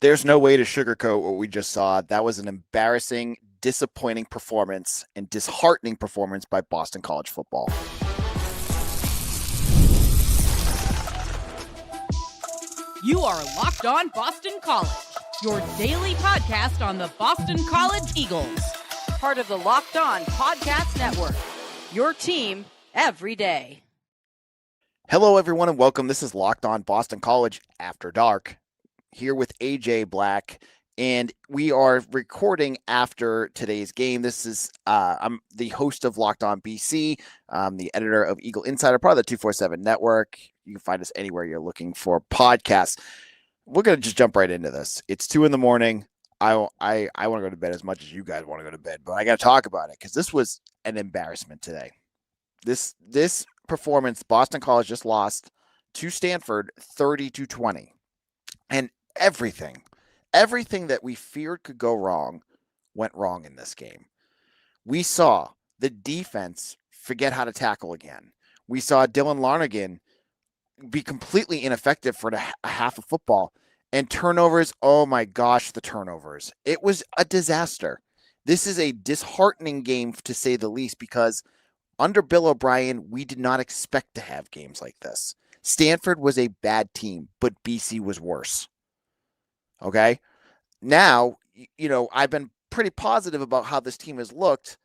There's no way to sugarcoat what we just saw. That was an embarrassing, disappointing performance and disheartening performance by Boston College football. You are Locked On Boston College, your daily podcast on the Boston College Eagles. Part of the Locked On Podcast Network, your team every day. Hello, everyone, and welcome. This is Locked On Boston College After Dark, here with AJ Black, and we are recording after today's game. This is I'm the host of Locked On BC, the editor of Eagle Insider, part of the 247 Network. You can find us anywhere you're looking for podcasts. We're going to just jump right into this. It's 2 a.m. I want to go to bed as much as you guys want to go to bed, but I got to talk about it because this was an embarrassment today. This performance, Boston College just lost to Stanford 30-20. And everything that we feared could go wrong went wrong in this game. We saw the defense forget how to tackle again. We saw Dylan Lonergan be completely ineffective for a half of football. And turnovers, oh my gosh, the turnovers. It was a disaster. This is a disheartening game, to say the least, because under Bill O'Brien, we did not expect to have games like this. Stanford was a bad team, but BC was worse. Okay? Now, I've been pretty positive about how this team has looked.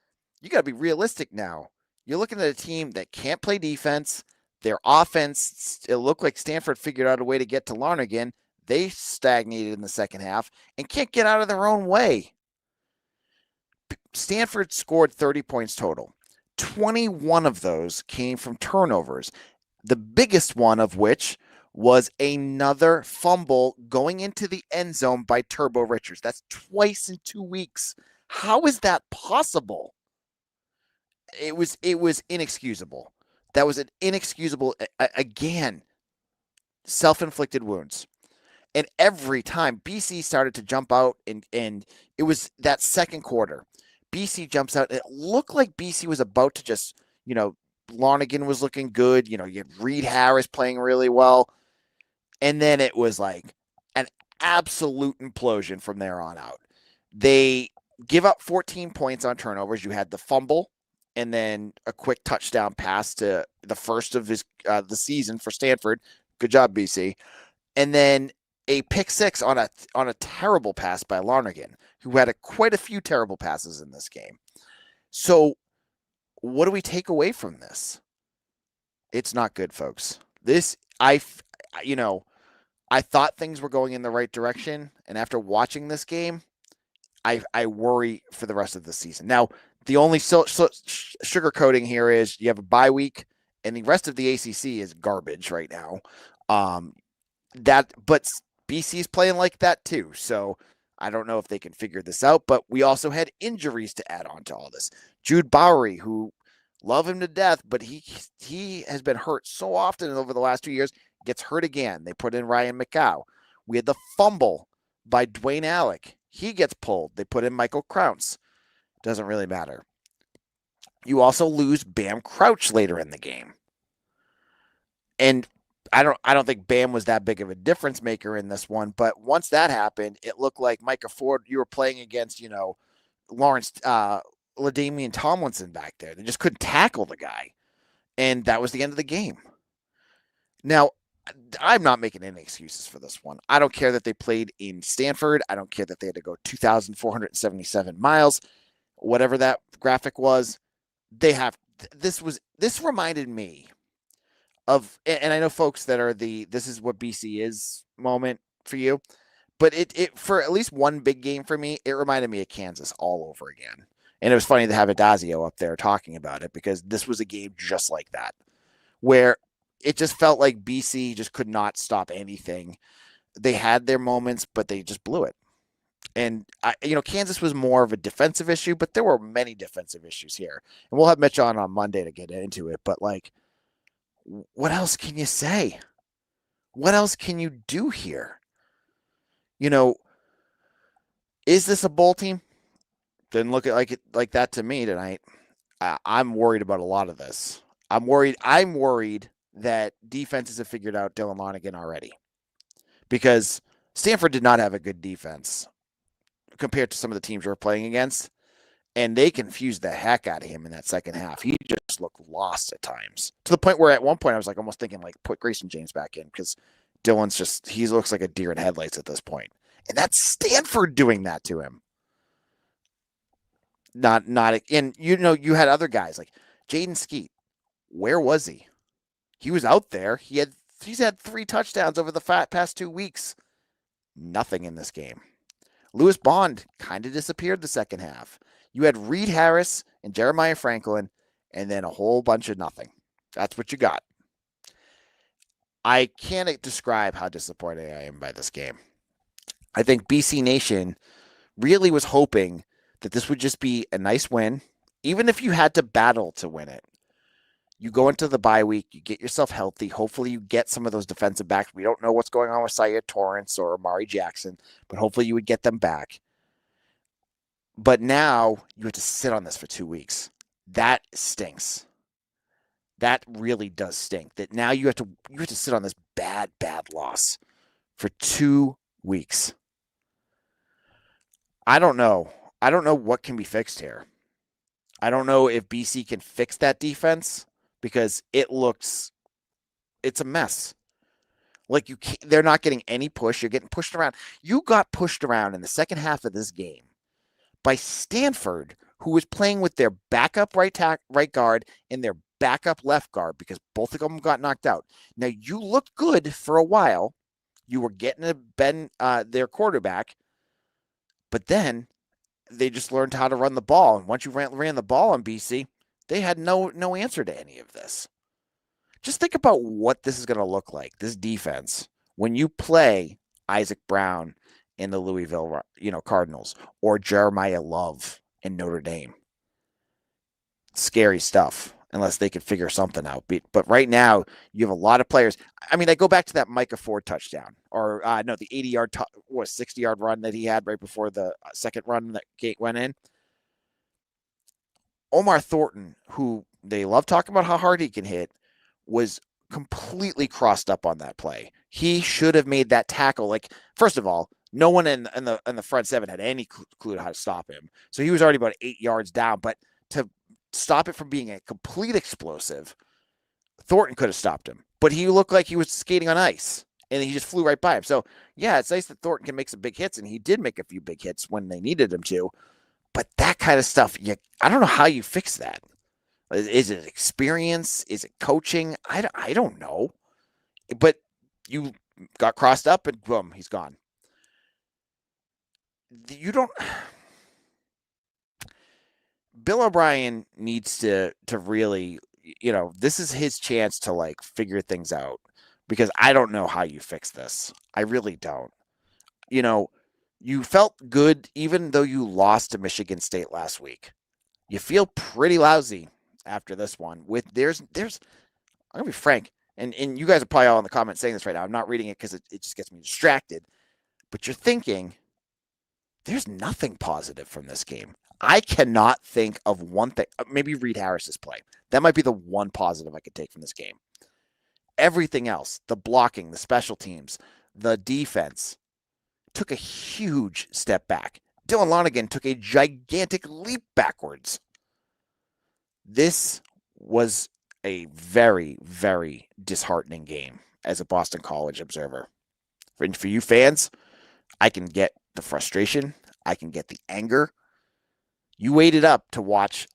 You got to be realistic now. You're looking at a team that can't play defense. Their offense, it looked like Stanford figured out a way to get to Lonergan. They stagnated in the second half and can't get out of their own way. Stanford scored 30 points total. 21 of those came from turnovers, the biggest one of which was another fumble going into the end zone by Turbo Richards. That's twice in 2 weeks. How is that possible? It was inexcusable. That was an inexcusable, again, self-inflicted wounds. And every time BC started to jump out, and it was that second quarter, BC jumps out. It looked like BC was about to just, Lonergan was looking good. You had Reed Harris playing really well. And then it was like an absolute implosion from there on out. They give up 14 points on turnovers. You had the fumble and then a quick touchdown pass to the first of the season for Stanford. Good job, BC. And then a pick six on a terrible pass by Lonergan, who had quite a few terrible passes in this game. So what do we take away from this? It's not good, folks. I thought things were going in the right direction, and after watching this game, I worry for the rest of the season. Now, the only sugarcoating here is you have a bye week, and the rest of the ACC is garbage right now. But BC's playing like that too, so I don't know if they can figure this out. But we also had injuries to add on to all this. Jude Bowery, who love him to death, but he has been hurt so often over the last 2 years, gets hurt again. They put in Ryan McCow. We had the fumble by Dwayne Alec. He gets pulled. They put in Michael Kraunz. Doesn't really matter. You also lose Bam Crouch later in the game. And I don't think Bam was that big of a difference maker in this one, but once that happened, it looked like Micah Ford, you were playing against, Lawrence LaDainian Tomlinson back there. They just couldn't tackle the guy. And that was the end of the game. Now, I'm not making any excuses for this one. I don't care that they played in Stanford. I don't care that they had to go 2,477 miles, whatever that graphic was. This reminded me of, and I know folks that are this is what BC is moment for you, but it for at least one big game for me, it reminded me of Kansas all over again. And it was funny to have Adazio up there talking about it, because this was a game just like that, where it just felt like BC just could not stop anything. They had their moments, but they just blew it. And, Kansas was more of a defensive issue, but there were many defensive issues here. And we'll have Mitch on Monday to get into it. But, what else can you say? What else can you do here? Is this a bowl team? Didn't look like that to me tonight. I'm worried about a lot of this. I'm worried that defenses have figured out Dylan Lonergan already, because Stanford did not have a good defense compared to some of the teams we were playing against, and they confused the heck out of him in that second half. He just looked lost at times, to the point where at one point I was like almost thinking like put Grayson James back in, because Dylan's just, he looks like a deer in headlights at this point. And that's Stanford doing that to him. Not, and you had other guys like Jaden Skeet. Where was he? He was out there. He's had 3 touchdowns over the past 2 weeks. Nothing in this game. Lewis Bond kind of disappeared the second half. You had Reed Harris and Jeremiah Franklin, and then a whole bunch of nothing. That's what you got. I can't describe how disappointed I am by this game. I think BC Nation really was hoping that this would just be a nice win, even if you had to battle to win it. You go into the bye week, you get yourself healthy. Hopefully you get some of those defensive backs. We don't know what's going on with Syed Torrance or Amari Jackson, but hopefully you would get them back. But now you have to sit on this for 2 weeks. That stinks. That really does stink. That now you have to sit on this bad loss for 2 weeks. I don't know. I don't know what can be fixed here. I don't know if BC can fix that defense, because it's a mess. Like they're not getting any push. You're getting pushed around. You got pushed around in the second half of this game by Stanford, who was playing with their backup right guard and their backup left guard, because both of them got knocked out. Now, you looked good for a while. You were getting to bend their quarterback, but then they just learned how to run the ball. And once you ran the ball on BC, they had no answer to any of this. Just think about what this is going to look like, this defense, when you play Isaac Brown in the Louisville, Cardinals, or Jeremiah Love in Notre Dame. Scary stuff, unless they could figure something out. But right now, you have a lot of players. I mean, I go back to that Micah Ford touchdown, or the 80-yard, 60-yard run that he had right before the second run that Gate went in. Omar Thornton, who they love talking about how hard he can hit, was completely crossed up on that play. He should have made that tackle. Like, first of all, no one in the front seven had any clue how to stop him. So he was already about 8 yards down. But to stop it from being a complete explosive, Thornton could have stopped him. But he looked like he was skating on ice, and he just flew right by him. So, yeah, it's nice that Thornton can make some big hits, and he did make a few big hits when they needed him to. But that kind of stuff, I don't know how you fix that. Is it experience? Is it coaching? I don't know. But you got crossed up, and boom, he's gone. Bill O'Brien needs to really, this is his chance to like figure things out, because I don't know how you fix this. I really don't. You felt good even though you lost to Michigan State last week. You feel pretty lousy after this one. I'm gonna be frank, and you guys are probably all in the comments saying this right now. I'm not reading it because it just gets me distracted. But you're thinking, there's nothing positive from this game. I cannot think of one thing. Maybe Reed Harris's play. That might be the one positive I could take from this game. Everything else, the blocking, the special teams, the defense, took a huge step back. Dylan Lonergan took a gigantic leap backwards. This was a very, very disheartening game as a Boston College observer. For you fans, I can get the frustration. I can get the anger. You waited up to watch.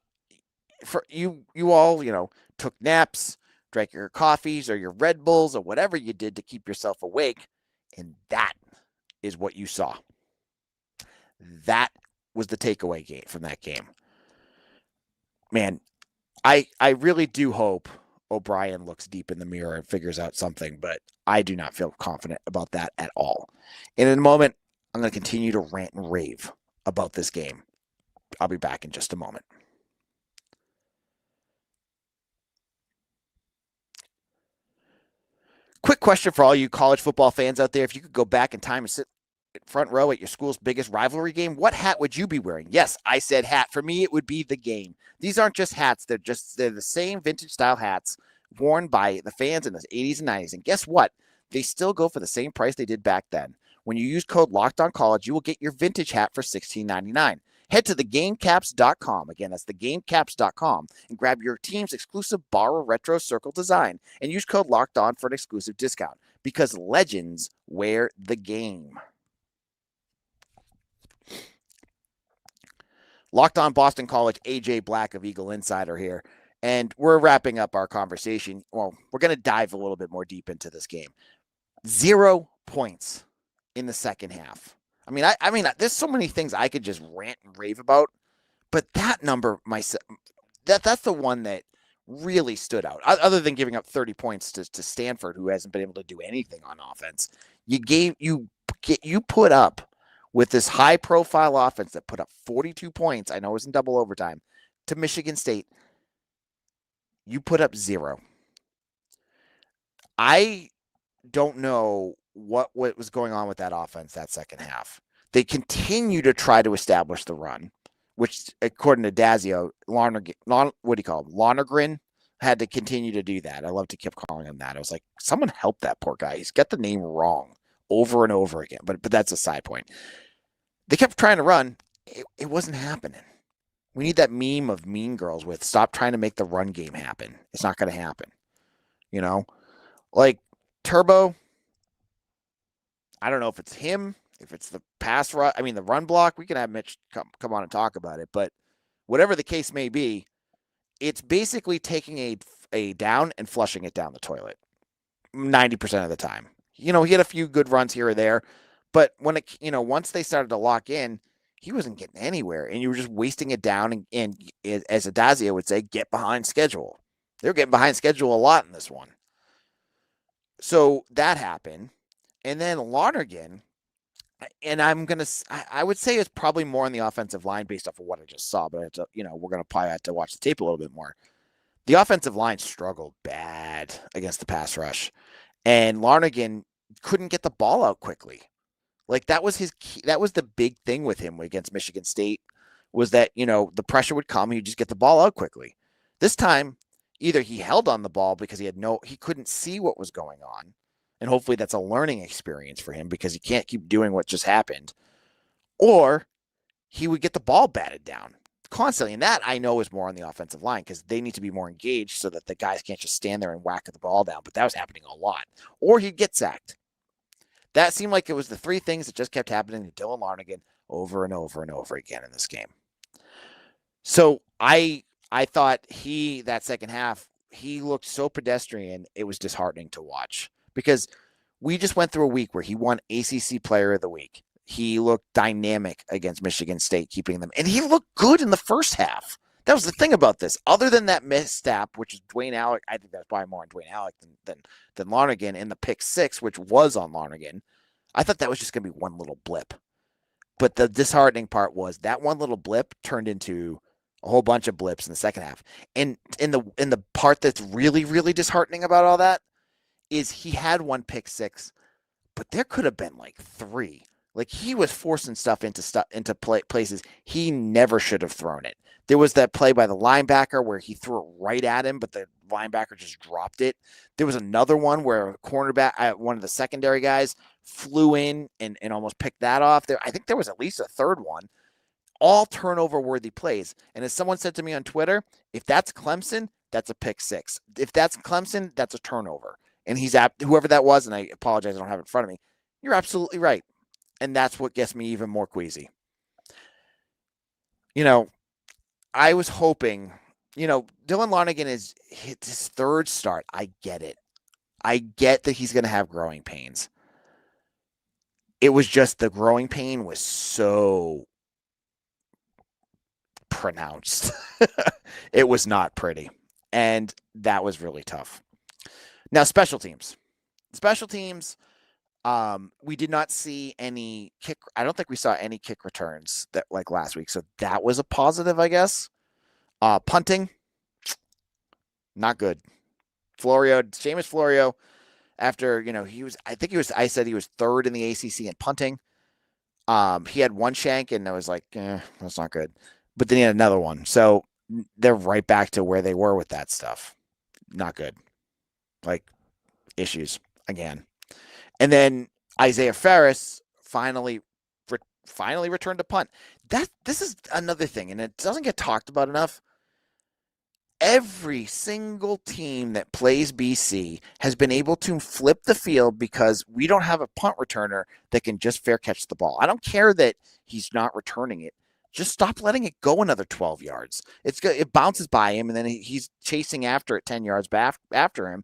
For you all, took naps, drank your coffees or your Red Bulls or whatever you did to keep yourself awake, and that is what you saw. That was the takeaway game from that game. Man, I really do hope O'Brien looks deep in the mirror and figures out something, but I do not feel confident about that at all. And in a moment, I'm going to continue to rant and rave about this game. I'll be back in just a moment. Quick question for all you college football fans out there. If you could go back in time and sit front row at your school's biggest rivalry game, what hat would you be wearing? Yes, I said hat. For me, it would be the game. These aren't just hats. They're the same vintage style hats worn by the fans in the 80s and 90s. And guess what? They still go for the same price they did back then. When you use code LOCKEDONCollege, you will get your vintage hat for $16.99. Head to thegamecaps.com. Again, that's thegamecaps.com and grab your team's exclusive Borrow Retro Circle design and use code LOCKEDON for an exclusive discount because legends wear the game. Locked On Boston College, AJ Black of Eagle Insider here. And we're wrapping up our conversation. Well, we're going to dive a little bit more deep into this game. 0 points in the second half. I mean, there's so many things I could just rant and rave about, but that number, that's the one that really stood out. Other than giving up 30 points to Stanford, who hasn't been able to do anything on offense, you put up with this high-profile offense that put up 42 points. I know it was in double overtime to Michigan State. You put up 0. I don't know what was going on with that offense that second half. They continue to try to establish the run, which, according to Dazio, Lonergan had to continue to do that. I love to keep calling him that. I was like, someone help that poor guy. He's got the name wrong over and over again. But that's a side point. They kept trying to run. It wasn't happening. We need that meme of Mean Girls with stop trying to make the run game happen. It's not going to happen. You know? Like, Turbo, I don't know if it's him, if it's the pass run. I mean, the run block, we can have Mitch come on and talk about it. But whatever the case may be, it's basically taking a down and flushing it down the toilet 90% of the time. He had a few good runs here or there. But when once they started to lock in, he wasn't getting anywhere, and you were just wasting it down. And as Adazio would say, get behind schedule. They were getting behind schedule a lot in this one. So that happened, and then Lonergan, and I would say it's probably more on the offensive line based off of what I just saw. But we're gonna probably have to watch the tape a little bit more. The offensive line struggled bad against the pass rush, and Lonergan couldn't get the ball out quickly. Like, that was his key. That was the big thing with him against Michigan State, was that, the pressure would come. He'd just get the ball out quickly. This time, either he held on the ball because he couldn't see what was going on. And hopefully that's a learning experience for him because he can't keep doing what just happened. Or he would get the ball batted down constantly. And that I know is more on the offensive line because they need to be more engaged so that the guys can't just stand there and whack the ball down. But that was happening a lot. Or he'd get sacked. That seemed like it was the three things that just kept happening to Dylan Lonergan over and over and over again in this game. So I thought that second half, he looked so pedestrian, it was disheartening to watch. Because we just went through a week where he won ACC Player of the Week. He looked dynamic against Michigan State, keeping them. And he looked good in the first half. That was the thing about this. Other than that misstep, which is Dwayne Alec, I think that's probably more on Dwayne Alec than Lonergan, and the pick 6, which was on Lonergan, I thought that was just going to be one little blip. But the disheartening part was that one little blip turned into a whole bunch of blips in the second half. And in the part that's really, really disheartening about all that is he had one pick 6, but there could have been like 3. Like, he was forcing stuff into places he never should have thrown it. There was that play by the linebacker where he threw it right at him, but the linebacker just dropped it. There was another one where a cornerback, one of the secondary guys, flew in and almost picked that off. I think there was at least a third one. All turnover-worthy plays. And as someone said to me on Twitter, if that's Clemson, that's a pick 6. If that's Clemson, that's a turnover. And whoever that was, and I apologize, I don't have it in front of me, you're absolutely right. And that's what gets me even more queasy. I was hoping, Dylan Lonergan is his third start. I get it. I get that he's going to have growing pains. It was just the growing pain was so pronounced. It was not pretty. And that was really tough. Now, special teams. We did not see any kick. I don't think we saw any kick returns that like last week. So that was a positive, I guess. Punting, not good. Seamus Florio, after, I said he was third in the ACC in punting. He had one shank and I was like, that's not good. But then he had another one. So they're right back to where they were with that stuff. Not good. Like, issues again. And then Isaiah Ferris finally returned a punt. This is another thing, and it doesn't get talked about enough. Every single team that plays BC has been able to flip the field because we don't have a punt returner that can just fair catch the ball. I don't care that he's not returning it. Just stop letting it go another 12 yards. It bounces by him, and then he's chasing after it 10 yards back after him,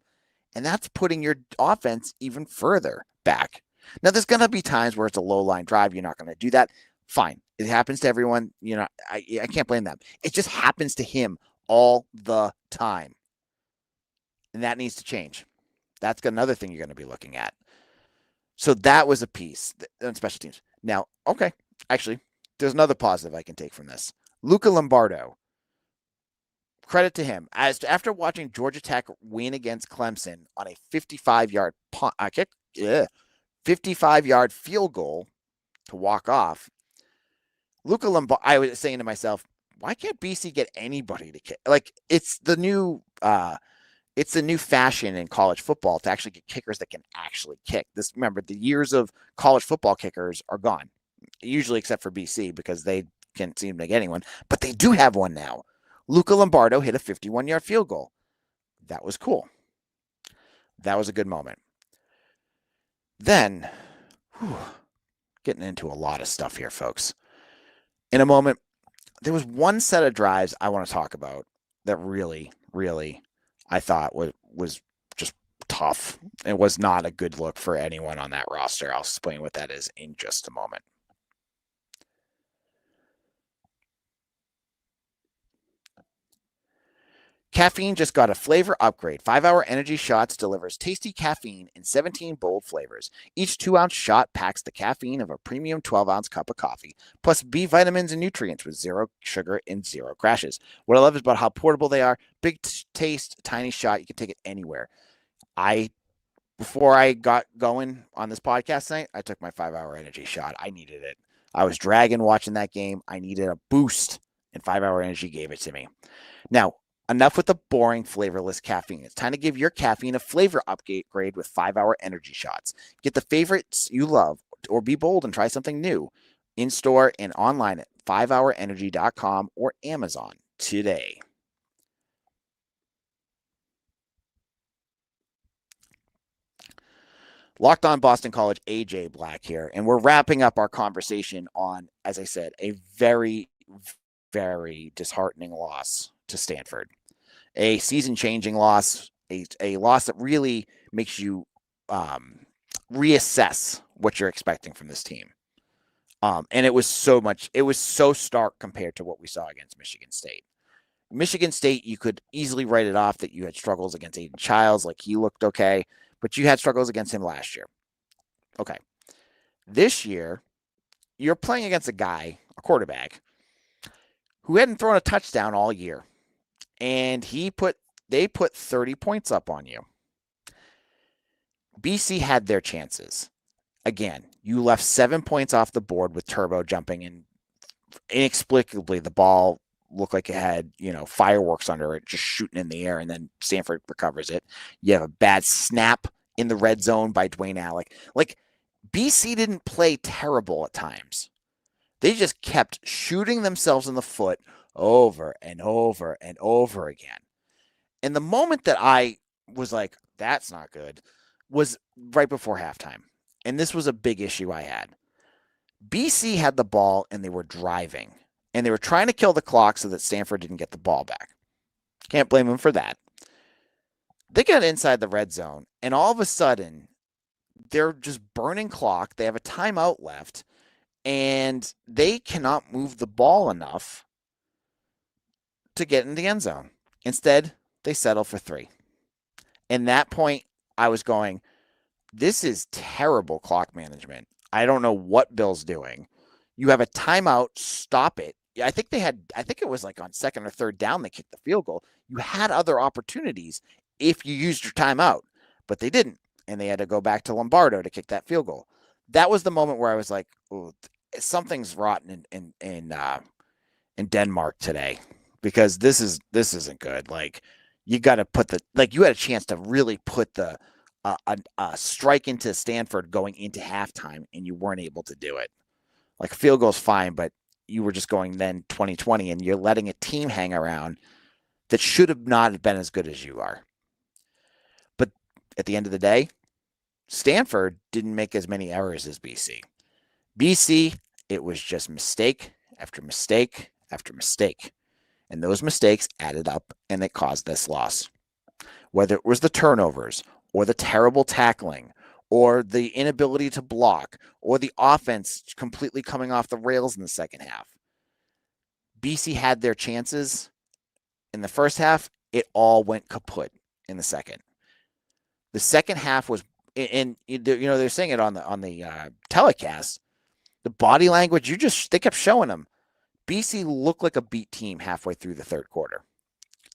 and that's putting your offense even further back. Now, there's going to be times where it's a low-line drive. You're not going to do that. Fine. It happens to everyone. You know, I can't blame them. It just happens to him all the time. And that needs to change. That's another thing you're going to be looking at. So that was a piece on special teams. Now, okay, actually, there's another positive I can take from this. Luca Lombardo, credit to him. After watching Georgia Tech win against Clemson on a 55-yard kick, 55-yard field goal to walk off, Luca Lombardo, I was saying to myself, why can't BC get anybody to kick? Like, it's the new fashion in college football to actually get kickers that can actually kick. Remember, the years of college football kickers are gone, usually except for BC because they can't seem to get anyone. But they do have one now. Luca Lombardo hit a 51-yard field goal. That was cool. That was a good moment. Then, getting into a lot of stuff here, folks. In a moment, there was one set of drives I want to talk about that really, really, I thought was just tough. It was not a good look for anyone on that roster. I'll explain what that is in just a moment. Caffeine just got a flavor upgrade. 5-Hour Energy Shots delivers tasty caffeine in 17 bold flavors. Each 2-ounce shot packs the caffeine of a premium 12-ounce cup of coffee, plus B vitamins and nutrients with zero sugar and zero crashes. What I love is about how portable they are. Big taste, tiny shot. You can take it anywhere. Before I got going on this podcast tonight, I took my 5-Hour Energy Shot. I needed it. I was dragging watching that game. I needed a boost, and 5-Hour Energy gave it to me. Now, enough with the boring, flavorless caffeine. It's time to give your caffeine a flavor upgrade with 5-Hour Energy Shots. Get the favorites you love, or be bold and try something new. In-store and online at 5hourenergy.com or Amazon today. Locked on Boston College, AJ Black here, and we're wrapping up our conversation on, as I said, a very, very disheartening loss to Stanford. A season-changing loss, a loss that really makes you reassess what you're expecting from this team. And it was so stark compared to what we saw against Michigan State. Michigan State, you could easily write it off that you had struggles against Aiden Childs, like he looked okay, but you had struggles against him last year. Okay. This year, you're playing against a quarterback, who hadn't thrown a touchdown all year. And they put 30 points up on you. BC had their chances. Again, you left 7 points off the board with Turbo jumping, and inexplicably the ball looked like it had, fireworks under it, just shooting in the air, and then Stanford recovers it. You have a bad snap in the red zone by Dwayne Alec. Like, BC didn't play terrible at times. They just kept shooting themselves in the foot over and over and over again. And the moment that I was like, that's not good, was right before halftime. And this was a big issue I had. BC had the ball and they were driving. And they were trying to kill the clock so that Stanford didn't get the ball back. Can't blame them for that. They got inside the red zone, and all of a sudden, they're just burning clock. They have a timeout left, and they cannot move the ball enough to get in the end zone. Instead, they settle for 3. And that point, I was going, this is terrible clock management. I don't know what Bill's doing. You have a timeout, stop it. I think it was like on second or third down, they kicked the field goal. You had other opportunities if you used your timeout, but they didn't. And they had to go back to Lombardo to kick that field goal. That was the moment where I was like, oh, something's rotten in Denmark today, because this isn't good. Like, you got to you had a chance to really put the a strike into Stanford going into halftime, and you weren't able to do it. Like, a field goal's fine, but you were just going then 2020, and you're letting a team hang around that should have not been as good as you are. But at the end of the day, Stanford didn't make as many errors as BC. BC, it was just mistake after mistake after mistake. And those mistakes added up, and it caused this loss. Whether it was the turnovers or the terrible tackling or the inability to block or the offense completely coming off the rails in the second half. BC had their chances in the first half. It all went kaput in the second. The second half was, and they're saying it on the telecast. The body language, they kept showing them. BC looked like a beat team halfway through the third quarter.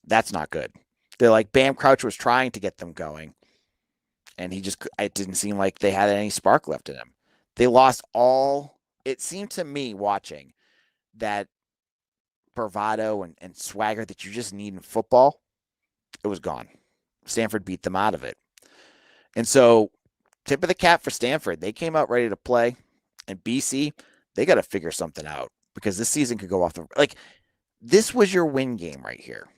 That's not good. They're like, Bam Crouch was trying to get them going, and it didn't seem like they had any spark left in him. They lost all, it seemed to me watching, that bravado and swagger that you just need in football. It was gone. Stanford beat them out of it. And so, tip of the cap for Stanford. They came out ready to play. And BC, they got to figure something out, because this season could go off this was your win game right here.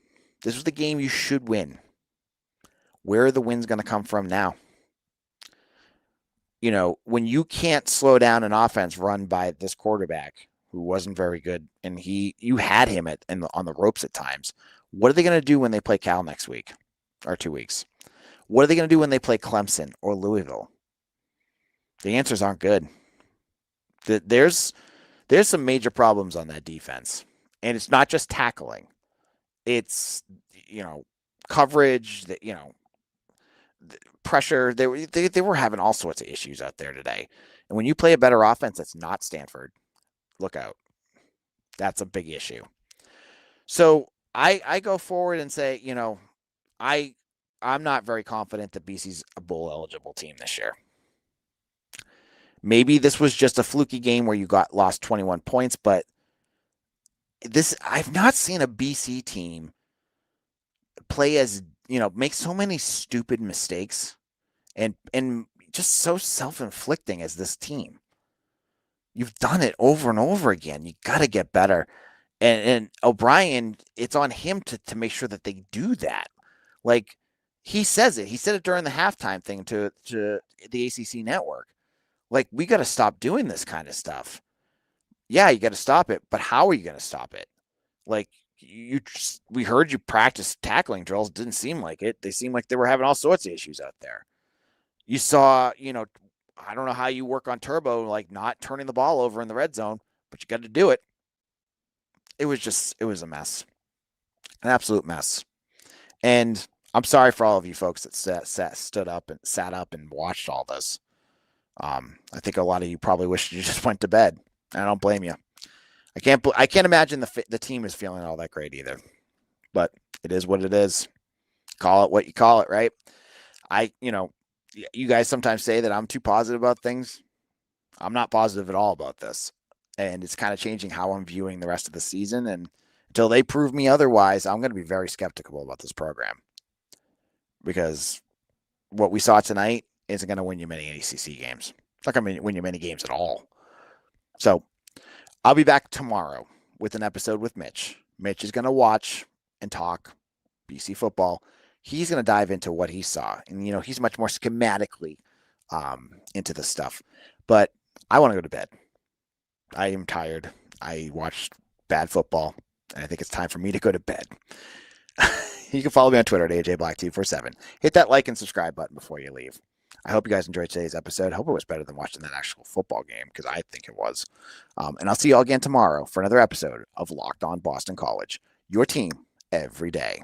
This was the game you should win. Where are the wins going to come from now? When you can't slow down an offense run by this quarterback who wasn't very good, and you had him on the ropes at times. What are they going to do when they play Cal next week or 2 weeks? What are they going to do when they play Clemson or Louisville? The answers aren't good. There's some major problems on that defense, and it's not just tackling. It's coverage, pressure. They were having all sorts of issues out there today. And when you play a better offense that's not Stanford, look out. That's a big issue. So I go forward and say, I'm not very confident that BC's a bowl eligible team this year. Maybe this was just a fluky game where you lost 21 points, but I've not seen a BC team play make so many stupid mistakes and just so self-inflicting as this team. You've done it over and over again. You got to get better. And O'Brien, it's on him to make sure that they do that. Like, he says it. He said it during the halftime thing to the ACC network. Like, we got to stop doing this kind of stuff. Yeah, you got to stop it, but how are you going to stop it? Like, we heard you practice tackling drills. Didn't seem like it. They seemed like they were having all sorts of issues out there. You saw, I don't know how you work on turbo, like not turning the ball over in the red zone, but you got to do it. It was a mess, an absolute mess. And I'm sorry for all of you folks that stood up and sat up and watched all this. I think a lot of you probably wish you just went to bed. I don't blame you. I can't imagine the team is feeling all that great either, but it is what it is. Call it what you call it, right? You guys sometimes say that I'm too positive about things. I'm not positive at all about this, and it's kind of changing how I'm viewing the rest of the season. And until they prove me otherwise, I'm going to be very skeptical about this program, because what we saw tonight isn't going to win you many ACC games. It's not going to win you many games at all. So I'll be back tomorrow with an episode with Mitch. Mitch is going to watch and talk BC football. He's going to dive into what he saw. And, he's much more schematically into this stuff. But I want to go to bed. I am tired. I watched bad football, and I think it's time for me to go to bed. You can follow me on Twitter at AJBlack247. Hit that like and subscribe button before you leave. I hope you guys enjoyed today's episode. I hope it was better than watching that actual football game, because I think it was. And I'll see you all again tomorrow for another episode of Locked On Boston College, your team every day.